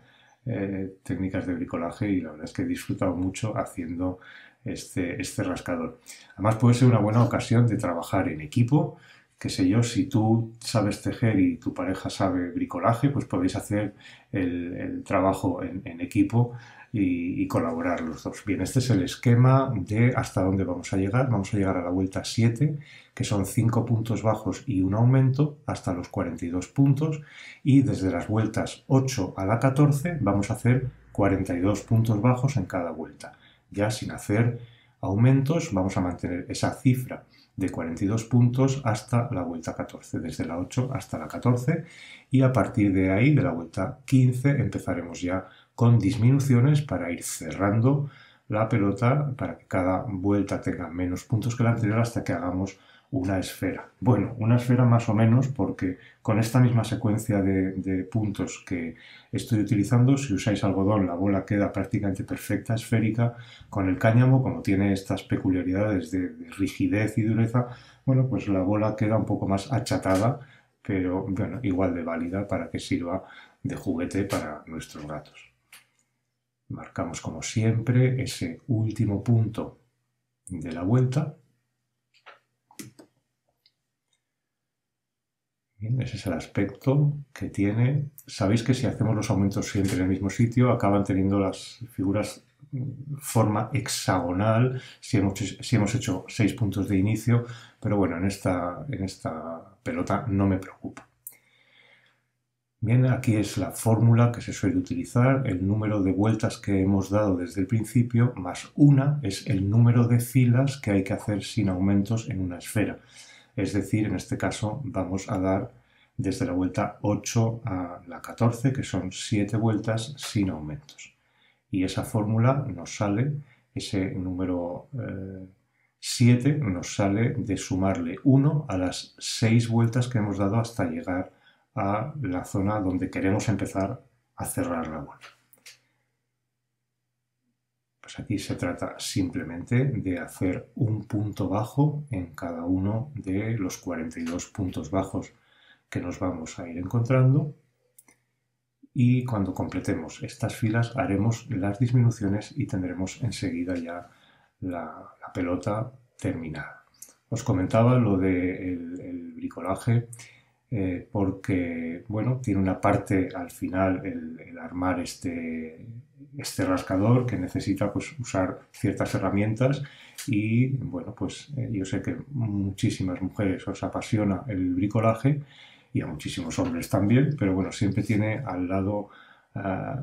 [SPEAKER 1] técnicas de bricolaje y la verdad es que he disfrutado mucho haciendo este rascador. Además puede ser una buena ocasión de trabajar en equipo, qué sé yo, si tú sabes tejer y tu pareja sabe bricolaje, pues podéis hacer el trabajo en equipo y colaborar los dos. Bien, este es el esquema de hasta dónde vamos a llegar. Vamos a llegar a la vuelta 7, que son 5 puntos bajos y un aumento, hasta los 42 puntos. Y desde las vueltas 8 a la 14 vamos a hacer 42 puntos bajos en cada vuelta. Ya sin hacer aumentos, vamos a mantener esa cifra de 42 puntos hasta la vuelta 14, desde la 8 hasta la 14. Y a partir de ahí, de la vuelta 15, empezaremos ya con disminuciones para ir cerrando la pelota para que cada vuelta tenga menos puntos que la anterior hasta que hagamos una esfera. Bueno, una esfera más o menos porque con esta misma secuencia de puntos que estoy utilizando, si usáis algodón la bola queda prácticamente perfecta, esférica. Con el cáñamo, como tiene estas peculiaridades de rigidez y dureza, bueno, pues la bola queda un poco más achatada, pero bueno, igual de válida para que sirva de juguete para nuestros gatos. Marcamos como siempre ese último punto de la vuelta. Bien, ese es el aspecto que tiene. Sabéis que si hacemos los aumentos siempre en el mismo sitio, acaban teniendo las figuras forma hexagonal si hemos hecho 6 puntos de inicio, pero bueno, en esta pelota no me preocupa. Bien, aquí es la fórmula que se suele utilizar, el número de vueltas que hemos dado desde el principio más una es el número de filas que hay que hacer sin aumentos en una esfera. Es decir, en este caso vamos a dar desde la vuelta 8 a la 14, que son 7 vueltas sin aumentos. Y esa fórmula nos sale, ese número 7 nos sale de sumarle 1 a las 6 vueltas que hemos dado hasta llegar a la zona donde queremos empezar a cerrar la bola. Pues aquí se trata simplemente de hacer un punto bajo en cada uno de los 42 puntos bajos que nos vamos a ir encontrando y cuando completemos estas filas haremos las disminuciones y tendremos enseguida ya la pelota terminada. Os comentaba lo del bricolaje. porque, bueno, tiene una parte al final el armar este rascador que necesita pues usar ciertas herramientas y, bueno, pues yo sé que muchísimas mujeres os apasiona el bricolaje y a muchísimos hombres también, pero bueno, siempre tiene al lado,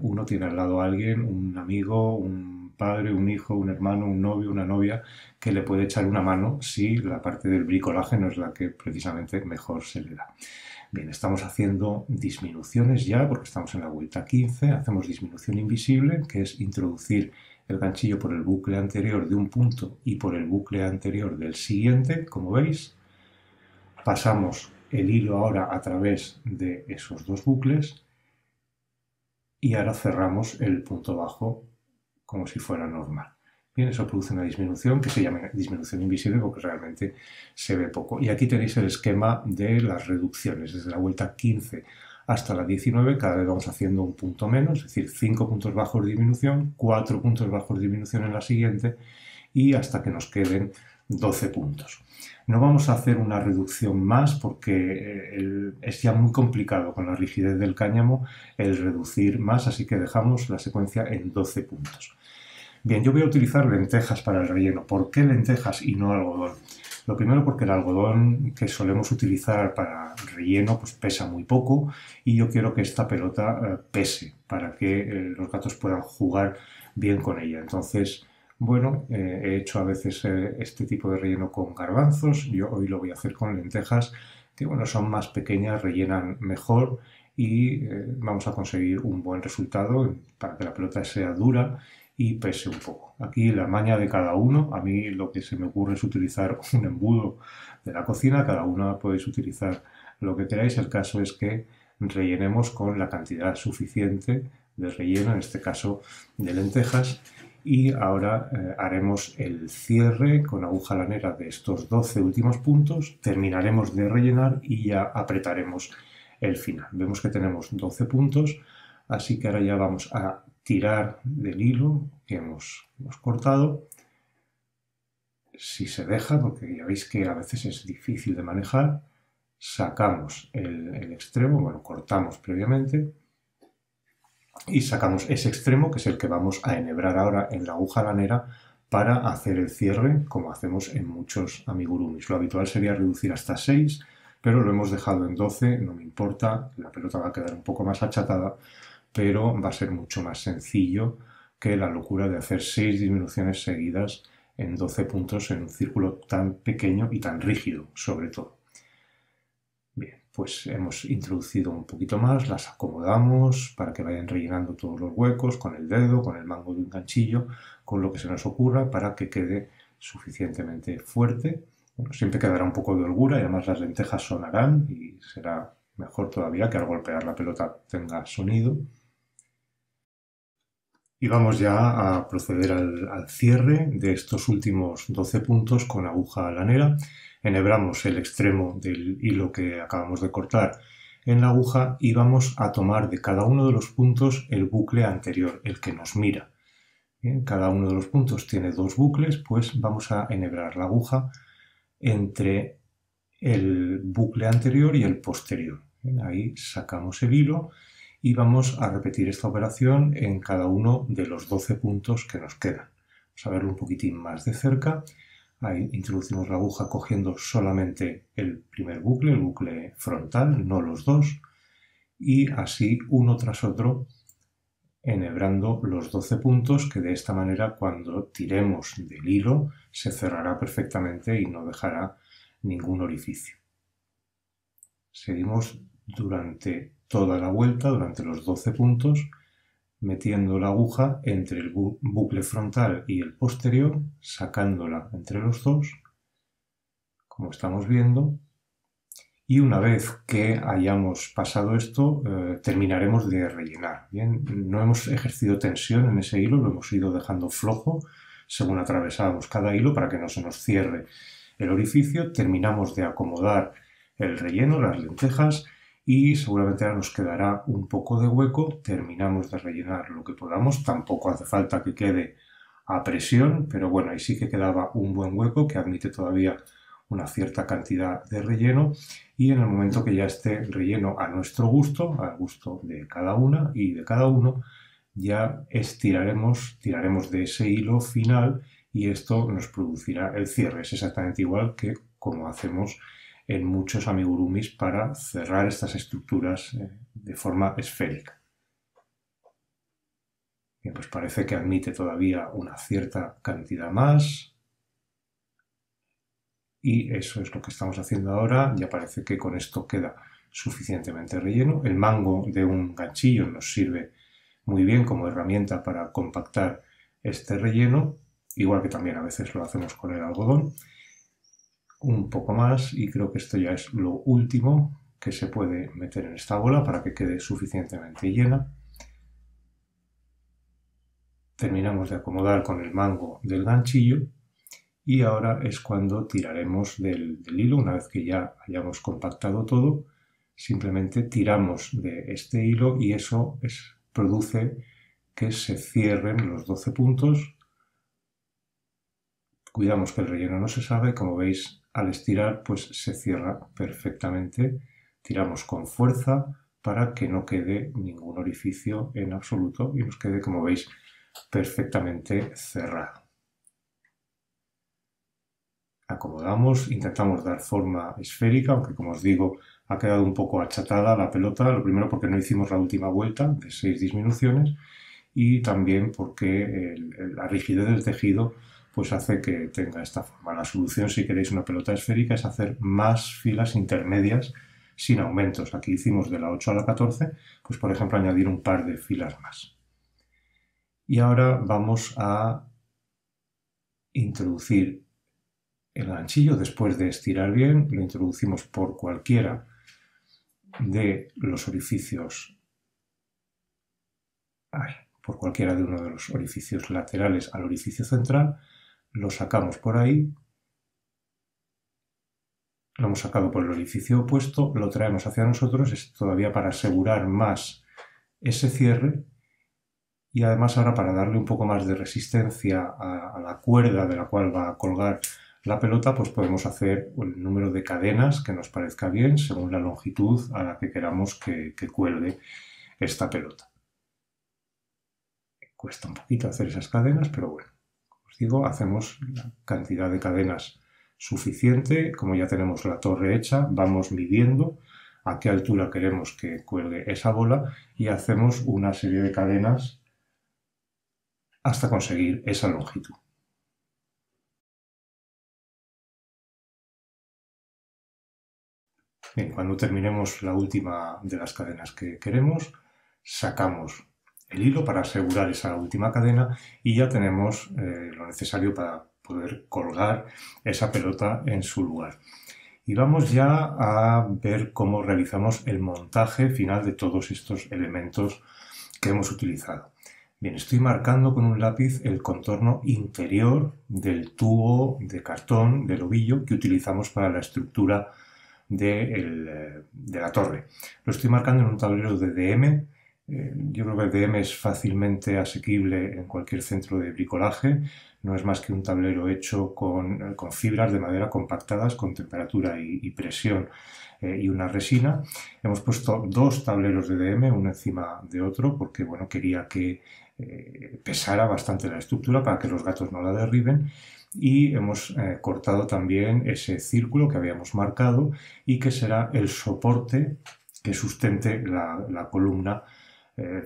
[SPEAKER 1] uno tiene al lado a alguien, un amigo, un padre, un hijo, un hermano, un novio, una novia, que le puede echar una mano si la parte del bricolaje no es la que precisamente mejor se le da. Bien, estamos haciendo disminuciones ya, porque estamos en la vuelta 15, hacemos disminución invisible, que es introducir el ganchillo por el bucle anterior de un punto y por el bucle anterior del siguiente, como veis. Pasamos el hilo ahora a través de esos dos bucles y ahora cerramos el punto bajo como si fuera normal. Bien, eso produce una disminución que se llama disminución invisible porque realmente se ve poco. Y aquí tenéis el esquema de las reducciones. Desde la vuelta 15 hasta la 19 cada vez vamos haciendo un punto menos, es decir, 5 puntos bajos de disminución, 4 puntos bajos de disminución en la siguiente y hasta que nos queden 12 puntos. No vamos a hacer una reducción más porque es ya muy complicado con la rigidez del cáñamo el reducir más, así que dejamos la secuencia en 12 puntos. Bien, yo voy a utilizar lentejas para el relleno. ¿Por qué lentejas y no algodón? Lo primero porque el algodón que solemos utilizar para relleno pues pesa muy poco y yo quiero que esta pelota pese para que los gatos puedan jugar bien con ella. Entonces, bueno, he hecho a veces este tipo de relleno con garbanzos. Yo hoy lo voy a hacer con lentejas que, bueno, son más pequeñas, rellenan mejor y vamos a conseguir un buen resultado para que la pelota sea dura y pese un poco. Aquí la maña de cada uno, a mí lo que se me ocurre es utilizar un embudo de la cocina, cada uno podéis utilizar lo que queráis, el caso es que rellenemos con la cantidad suficiente de relleno, en este caso de lentejas, y ahora haremos el cierre con aguja lanera de estos 12 últimos puntos, terminaremos de rellenar y ya apretaremos el final. Vemos que tenemos 12 puntos, así que ahora ya vamos a tirar del hilo que hemos cortado, si se deja, porque ya veis que a veces es difícil de manejar, sacamos el extremo, bueno, cortamos previamente y sacamos ese extremo que es el que vamos a enhebrar ahora en la aguja lanera para hacer el cierre como hacemos en muchos amigurumis. Lo habitual sería reducir hasta 6, pero lo hemos dejado en 12, no me importa, la pelota va a quedar un poco más achatada, pero va a ser mucho más sencillo que la locura de hacer 6 disminuciones seguidas en 12 puntos en un círculo tan pequeño y tan rígido, sobre todo. Bien, pues hemos introducido un poquito más, las acomodamos para que vayan rellenando todos los huecos con el dedo, con el mango de un ganchillo, con lo que se nos ocurra para que quede suficientemente fuerte. Bueno, siempre quedará un poco de holgura y además las lentejas sonarán y será mejor todavía que al golpear la pelota tenga sonido. Y vamos ya a proceder al cierre de estos últimos 12 puntos con aguja lanera. Enhebramos el extremo del hilo que acabamos de cortar en la aguja y vamos a tomar de cada uno de los puntos el bucle anterior, el que nos mira. Bien, cada uno de los puntos tiene dos bucles, pues vamos a enhebrar la aguja entre el bucle anterior y el posterior. Bien, ahí sacamos el hilo y vamos a repetir esta operación en cada uno de los 12 puntos que nos quedan. Vamos a verlo un poquitín más de cerca. Ahí introducimos la aguja cogiendo solamente el primer bucle, el bucle frontal, no los dos, y así uno tras otro enhebrando los 12 puntos que de esta manera cuando tiremos del hilo se cerrará perfectamente y no dejará ningún orificio. Seguimos durante toda la vuelta, durante los 12 puntos, metiendo la aguja entre el bucle frontal y el posterior, sacándola entre los dos, como estamos viendo, y una vez que hayamos pasado esto, terminaremos de rellenar. Bien, no hemos ejercido tensión en ese hilo, lo hemos ido dejando flojo según atravesamos cada hilo para que no se nos cierre el orificio. Terminamos de acomodar el relleno, las lentejas, y seguramente ahora nos quedará un poco de hueco. Terminamos de rellenar lo que podamos, tampoco hace falta que quede a presión, pero bueno, ahí sí que quedaba un buen hueco que admite todavía una cierta cantidad de relleno y en el momento que ya esté relleno a nuestro gusto, al gusto de cada una y de cada uno, ya tiraremos de ese hilo final y esto nos producirá el cierre. Es exactamente igual que como hacemos en muchos amigurumis para cerrar estas estructuras de forma esférica. Bien, pues parece que admite todavía una cierta cantidad más. Y eso es lo que estamos haciendo ahora. Ya parece que con esto queda suficientemente relleno. El mango de un ganchillo nos sirve muy bien como herramienta para compactar este relleno, igual que también a veces lo hacemos con el algodón. Un poco más y creo que esto ya es lo último que se puede meter en esta bola para que quede suficientemente llena. Terminamos de acomodar con el mango del ganchillo y ahora es cuando tiraremos del hilo. Una vez que ya hayamos compactado todo, simplemente tiramos de este hilo y eso produce que se cierren los 12 puntos. Cuidamos que el relleno no se salga y como veis al estirar pues se cierra perfectamente. Tiramos con fuerza para que no quede ningún orificio en absoluto y nos quede, como veis, perfectamente cerrado. Acomodamos, intentamos dar forma esférica, aunque como os digo ha quedado un poco achatada la pelota, lo primero porque no hicimos la última vuelta de 6 disminuciones y también porque la rigidez del tejido pues hace que tenga esta forma. La solución, si queréis una pelota esférica, es hacer más filas intermedias sin aumentos. Aquí hicimos de la 8 a la 14, pues por ejemplo añadir un par de filas más. Y ahora vamos a introducir el ganchillo. Después de estirar bien, lo introducimos por cualquiera de los orificios, por cualquiera de uno de los orificios laterales al orificio central, lo sacamos por ahí, lo hemos sacado por el orificio opuesto, lo traemos hacia nosotros, es todavía para asegurar más ese cierre y además ahora para darle un poco más de resistencia a la cuerda de la cual va a colgar la pelota, pues podemos hacer el número de cadenas que nos parezca bien según la longitud a la que queramos que cuelgue esta pelota. Cuesta un poquito hacer esas cadenas, pero bueno, como os digo, hacemos la cantidad de cadenas suficiente. Como ya tenemos la torre hecha, vamos midiendo a qué altura queremos que cuelgue esa bola y hacemos una serie de cadenas hasta conseguir esa longitud. Bien, cuando terminemos la última de las cadenas que queremos, sacamos el hilo para asegurar esa última cadena y ya tenemos lo necesario para poder colgar esa pelota en su lugar. Y vamos ya a ver cómo realizamos el montaje final de todos estos elementos que hemos utilizado. Bien, estoy marcando con un lápiz el contorno interior del tubo de cartón del ovillo que utilizamos para la estructura de la torre. Lo estoy marcando en un tablero de DM. Yo creo que el DM es fácilmente asequible en cualquier centro de bricolaje. No es más que un tablero hecho con fibras de madera compactadas con temperatura y presión y una resina. Hemos puesto dos tableros de DM, uno encima de otro, porque bueno, quería que pesara bastante la estructura para que los gatos no la derriben. Y hemos cortado también ese círculo que habíamos marcado y que será el soporte que sustente la columna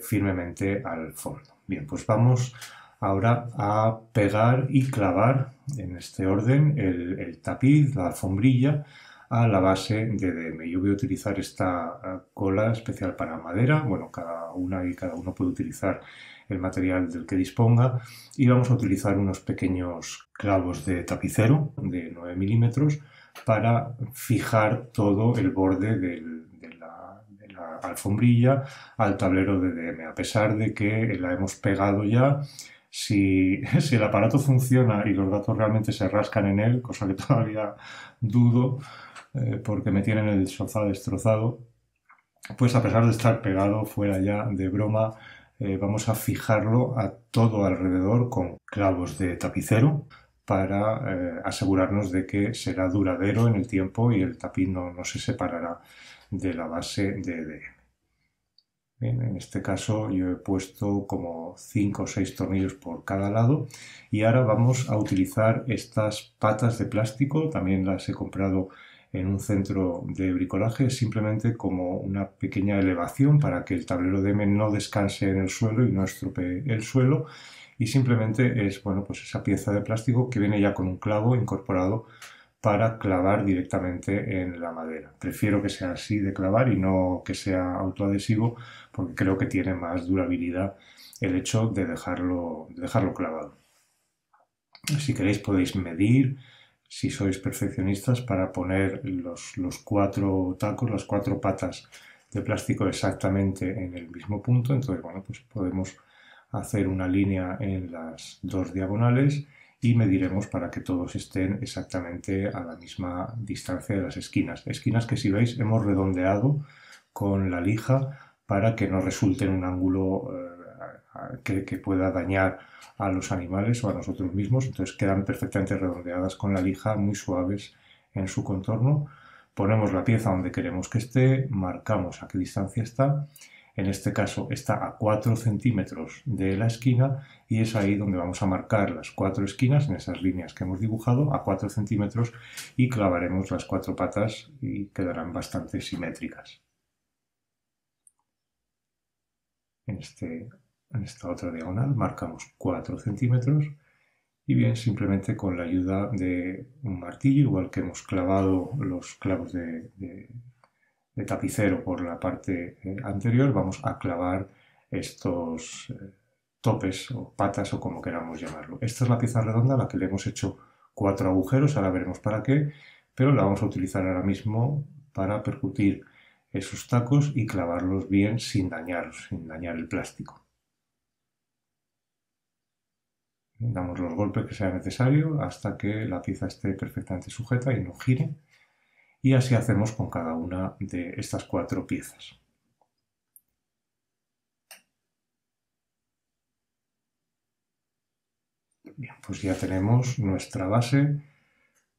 [SPEAKER 1] firmemente al fondo. Bien, pues vamos ahora a pegar y clavar en este orden el tapiz, la alfombrilla, a la base de DM. Yo voy a utilizar esta cola especial para madera. Bueno, cada uno puede utilizar el material del que disponga y vamos a utilizar unos pequeños clavos de tapicero de 9 milímetros para fijar todo el borde de la alfombrilla al tablero de DM. A pesar de que la hemos pegado ya, si el aparato funciona y los gatos realmente se rascan en él, cosa que todavía dudo porque me tienen el sofá destrozado, pues a pesar de estar pegado fuera ya de broma, vamos a fijarlo a todo alrededor con clavos de tapicero para asegurarnos de que será duradero en el tiempo y el tapiz no se separará de la base de EDM. Bien, en este caso yo he puesto como 5 o 6 tornillos por cada lado y ahora vamos a utilizar estas patas de plástico, también las he comprado en un centro de bricolaje, simplemente como una pequeña elevación para que el tablero de EDM no descanse en el suelo y no estropee el suelo, y simplemente es, bueno, pues esa pieza de plástico que viene ya con un clavo incorporado para clavar directamente en la madera. Prefiero que sea así de clavar y no que sea autoadhesivo, porque creo que tiene más durabilidad el hecho de dejarlo clavado. Si queréis podéis medir, si sois perfeccionistas, para poner los 4 tacos, las 4 patas de plástico exactamente en el mismo punto. Entonces, bueno, pues podemos hacer una línea en las 2 diagonales y mediremos para que todos estén exactamente a la misma distancia de las esquinas. Esquinas que, si veis, hemos redondeado con la lija para que no resulte en un ángulo que pueda dañar a los animales o a nosotros mismos. Entonces quedan perfectamente redondeadas con la lija, muy suaves en su contorno. Ponemos la pieza donde queremos que esté, marcamos a qué distancia está. En este caso está a 4 centímetros de la esquina y es ahí donde vamos a marcar las 4 esquinas en esas líneas que hemos dibujado a 4 centímetros y clavaremos las 4 patas y quedarán bastante simétricas. En esta otra diagonal marcamos 4 centímetros y bien, simplemente con la ayuda de un martillo, igual que hemos clavado los clavos de tapicero por la parte anterior, vamos a clavar estos topes o patas o como queramos llamarlo. Esta es la pieza redonda a la que le hemos hecho 4 agujeros, ahora veremos para qué, pero la vamos a utilizar ahora mismo para percutir esos tacos y clavarlos bien sin dañar el plástico. Damos los golpes que sea necesario hasta que la pieza esté perfectamente sujeta y no gire. Y así hacemos con cada una de estas 4 piezas. Bien, pues ya tenemos nuestra base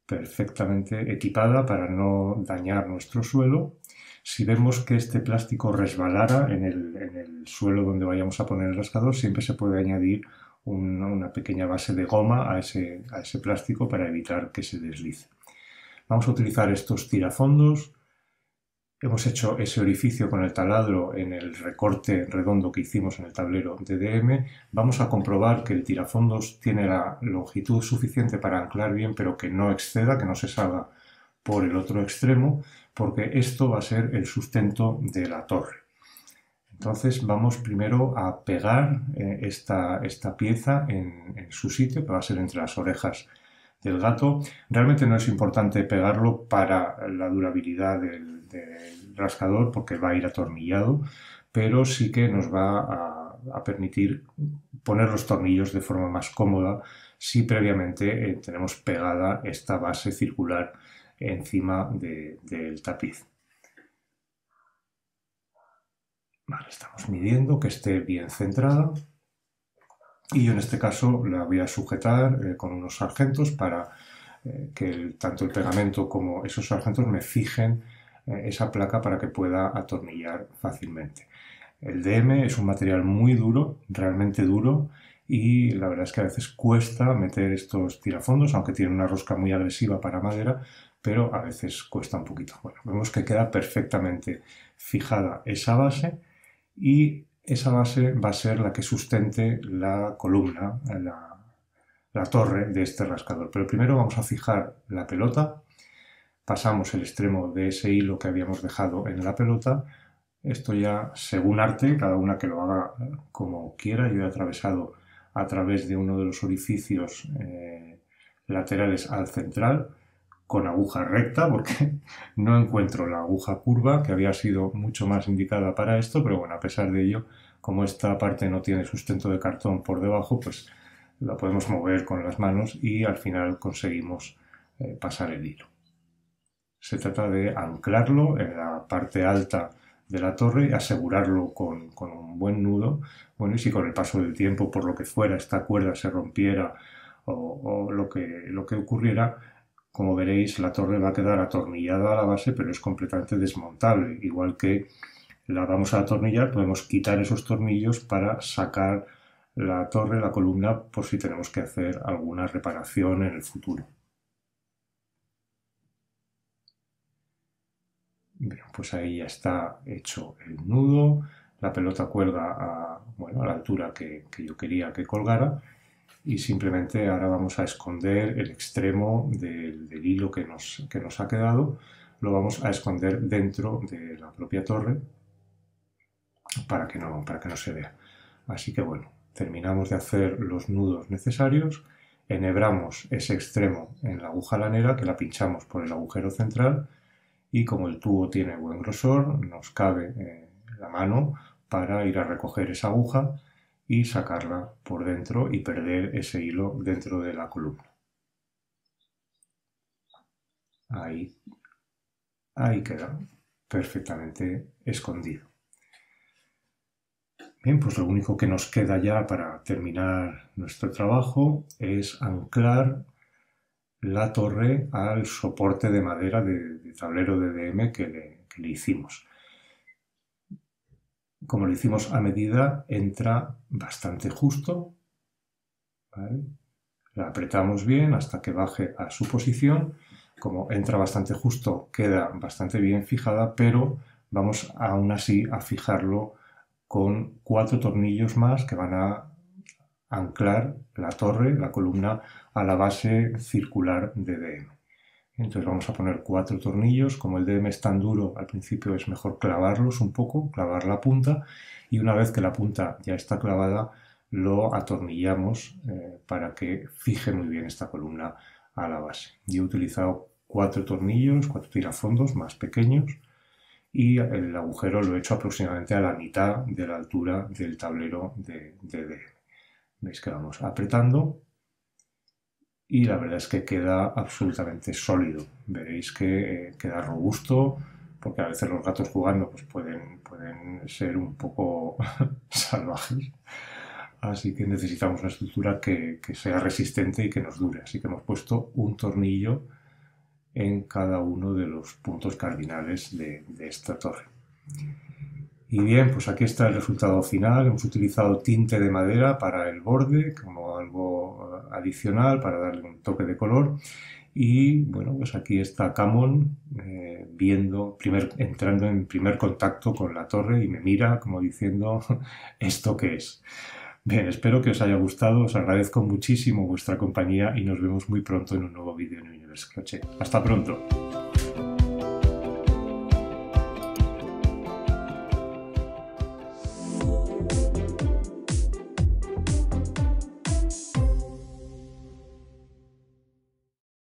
[SPEAKER 1] perfectamente equipada para no dañar nuestro suelo. Si vemos que este plástico resbalara en el suelo donde vayamos a poner el rascador, siempre se puede añadir una pequeña base de goma a ese plástico para evitar que se deslice. Vamos a utilizar estos tirafondos. Hemos hecho ese orificio con el taladro en el recorte redondo que hicimos en el tablero de EDM. Vamos a comprobar que el tirafondos tiene la longitud suficiente para anclar bien, pero que no exceda, que no se salga por el otro extremo, porque esto va a ser el sustento de la torre. Entonces vamos primero a pegar esta pieza en su sitio, que va a ser entre las orejas del gato. Realmente no es importante pegarlo para la durabilidad del rascador, porque va a ir atornillado, pero sí que nos va a permitir poner los tornillos de forma más cómoda si previamente tenemos pegada esta base circular encima del tapiz. Vale, estamos midiendo que esté bien centrada. Y yo en este caso la voy a sujetar con unos sargentos para que tanto el pegamento como esos sargentos me fijen esa placa para que pueda atornillar fácilmente. El DM es un material muy duro, realmente duro, y la verdad es que a veces cuesta meter estos tirafondos, aunque tiene una rosca muy agresiva para madera, pero a veces cuesta un poquito. Bueno, vemos que queda perfectamente fijada esa base y esa base va a ser la que sustente la columna, la torre de este rascador. Pero primero vamos a fijar la pelota, pasamos el extremo de ese hilo que habíamos dejado en la pelota. Esto ya según arte, cada una que lo haga como quiera. Yo he atravesado a través de uno de los orificios laterales al central con aguja recta, porque no encuentro la aguja curva, que había sido mucho más indicada para esto, pero bueno, a pesar de ello, como esta parte no tiene sustento de cartón por debajo, pues la podemos mover con las manos y al final conseguimos pasar el hilo. Se trata de anclarlo en la parte alta de la torre y asegurarlo con un buen nudo. Bueno, y si con el paso del tiempo, por lo que fuera, esta cuerda se rompiera o lo que ocurriera, como veréis, la torre va a quedar atornillada a la base, pero es completamente desmontable. Igual que la vamos a atornillar, podemos quitar esos tornillos para sacar la torre, la columna, por si tenemos que hacer alguna reparación en el futuro. Bien, pues ahí ya está hecho el nudo. La pelota cuelga a la altura que yo quería que colgara. Y simplemente ahora vamos a esconder el extremo del hilo que nos ha quedado. Lo vamos a esconder dentro de la propia torre para que no se vea. Así que bueno, terminamos de hacer los nudos necesarios, enhebramos ese extremo en la aguja lanera, que la pinchamos por el agujero central, y como el tubo tiene buen grosor, nos cabe la mano para ir a recoger esa aguja y sacarla por dentro y perder ese hilo dentro de la columna. Ahí queda perfectamente escondido. Bien, pues lo único que nos queda ya para terminar nuestro trabajo es anclar la torre al soporte de madera de tablero de DM que le hicimos. Como lo hicimos a medida, entra bastante justo, ¿vale? La apretamos bien hasta que baje a su posición. Como entra bastante justo, queda bastante bien fijada, pero vamos aún así a fijarlo con 4 tornillos más que van a anclar la torre, la columna, a la base circular de DM. Entonces vamos a poner 4 tornillos. Como el DM es tan duro, al principio es mejor clavarlos un poco, clavar la punta, y una vez que la punta ya está clavada, lo atornillamos para que fije muy bien esta columna a la base. Yo he utilizado 4 tornillos, 4 tirafondos más pequeños, y el agujero lo he hecho aproximadamente a la mitad de la altura del tablero de DM. Veis que vamos apretando y la verdad es que queda absolutamente sólido. Veréis que queda robusto, porque a veces los gatos jugando pues pueden ser un poco salvajes. Así que necesitamos una estructura que sea resistente y que nos dure. Así que hemos puesto un tornillo en cada uno de los puntos cardinales de esta torre. Y bien, pues aquí está el resultado final. Hemos utilizado tinte de madera para el borde como algo adicional para darle un toque de color. Y bueno, pues aquí está Camon entrando en primer contacto con la torre y me mira como diciendo ¿esto qué es? Bien, espero que os haya gustado, os agradezco muchísimo vuestra compañía y nos vemos muy pronto en un nuevo vídeo en Universe Crochet. ¡Hasta pronto!